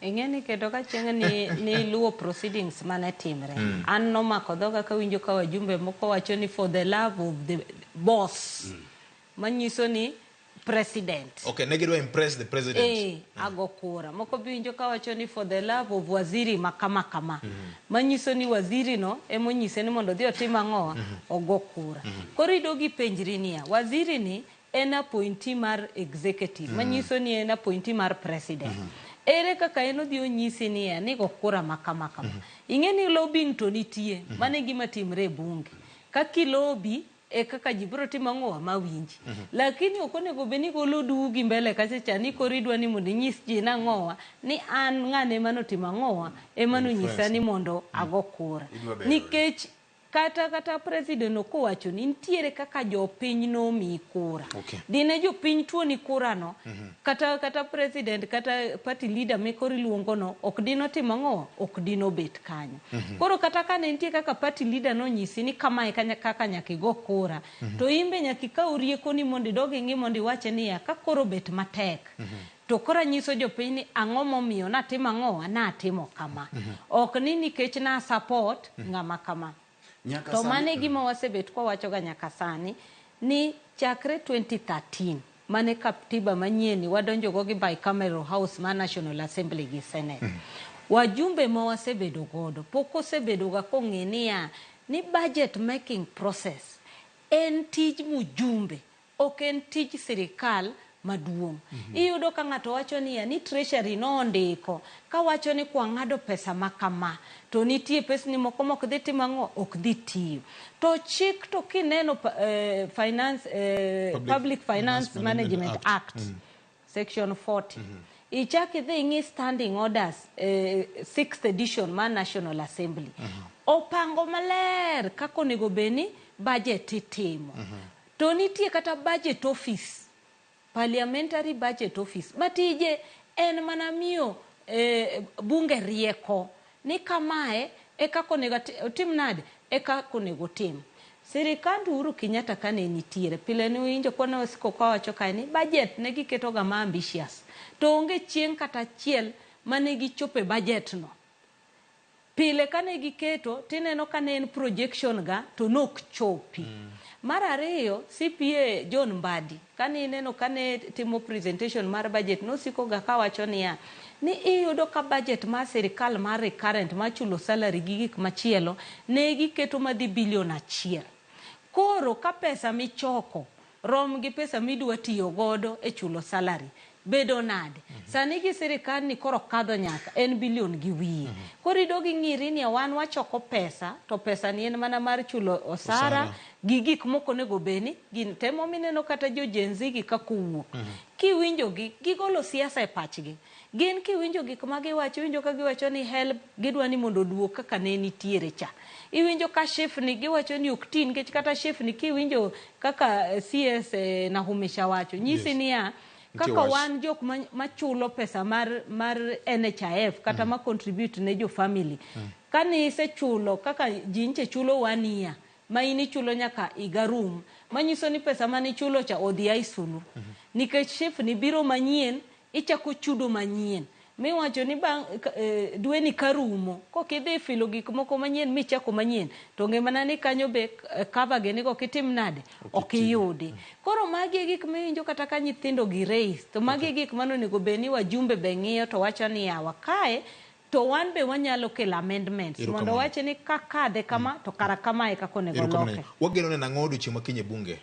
Ingeni keto ka chieng ni luo proceedings mane timre. An no mako dhoga ka winjo ka wajumbe moko wacho ni for the love of the boss. Manyiso ni president. Okay, negidwa impress the president. Ago kura. Moko winjo ka wacho ni for the love of waziri makama kama. Manyiso ni waziri no emo nyise ni mondo dhi otim ang'o, ogo kura. Korido gi penjri niya, waziri ni en appointee mar executive. Manyiso ni en appointee mar president. Ere kaka eno dhi onyisi niya ni go kura makama kama. Ing'eni lobbying to nitie. Mane gima timre e bunge. Kaki lobby e kaka jibro timo ang'o mawinji. Lakini okonego beni golo dugi mbele kacha ni koridwa ni mondo nyis ji na ang'o ni an ng'ane mano timo ang'o emano nyisa ni mondo ago kura. Nikech kata president okowacho ni nitiere kaka jopiny no mi kura. Dine jopiny tuo ni kura no kata president kata party leader me kori luongo no ok dino timo ang'o, ok dino bet kanyo. Koro kata kane nitie kaka party leader no nyisi ni kama kaka nyaka igo kura, to imbe nyaka ikaw rieko ni mondo idogi ng'i mondo iwache ni ya ka koro bet matek. To kora nyiso jopiny ni ang'o momiyo natimo ang'o, natimo kama. Ok ni nikech na support ng'ama kama. To mane gima wasebet kwa wacho ga nyaka sani ni chakre 2013 mane katiba manyien wadonjo go gi bicameral house ma National Assembly gi Senate. Wajumbe ma wasebedo godo poko sebedo ga kong'enia ni budget making process en tij mujumbe, ok en tij sirikal maduong'. Iyudo ka ng'ato wacho ni treasury no ndiko ka wacho ni kwa ng'ado pesa makama to nitie pesni moko mok dhi timo ang'o, ok dhi tiyo. To chik to kineno Public Finance Management Act section 40 ichaki dhi ng'i standing orders 6th edition ma National Assembly opango maler kako nego beni budget itimo. To nitie kata budget office, parliamentary budget office matije en mana miyo bunge rieko ni kamae e kako nego tim nade e kako nego tim. Sirikand Uhuru Kenyatta kane nitiere pile ne winjo kone wasiko kwa wacho kae ni budget ne giketo ga ma ambitious to onge chieng' kata chiel mane gichope budget no. Pile kane giketo tineno kane en projection ga to nok chopi. Mar ariyo CPA John Mbadi kane ineno kane timo presentation mar budget no siko ga ka wacho niya ni iyudo ka budget mar sirikal mar recurrent ma chulo salary gi gik machielo ne giketo madhi bilion 1. Koro ka pesa michoko rom gi pesa midwa tiyo godo e chulo salary bedo nade. Sani gi sirikal ni koro kadho nyaka en bilion gi wiye. Koro idogi ng'iri ni wan wachoko pesa to pesa ni en mana mar chulo osara gi gik moko nego beni gin temo mineno kata jo Gen Z gi kako wuok. Kiwinjo gi gigolo siasa e pachgi. Gin kiwinjo gik ma giwacho, winjo ka giwacho ni help gidwa ni mondo duok kaka ne nitiere cha. Iwinjo ka chef ni giwacho ni ok tin kech kata chef ni kiwinjo kaka CS Nahumisha wacho nyisi niya kaka wan jok machulo pesa mar NHIF kata ma contribute ne jo family. Kani isechulo kaka jinche chulo 1 year ma ini chulo nyaka igarum manyiso ni pesa mani chulo cha odhi aisulu. Nikech chef ni biro manyien ichako chudo manyien. Miwacho ni bang dwe ni karumo kokidhi filo gik moko manyien michako manyien to ng'emana ni kanyo be cover geni go kitim nade okiyudi. Koro magi gik miwinjo kata ka nyithindo gi raise to magi gik mano nego beni wajumbe be ng'iyo to wacho ni yawa kae to wan be wanyalo kelo amendments mondo wache ni kakadhe kama to kara kama e kako nego loke. Wageno ne nang'o odiochieng' makinye bunge.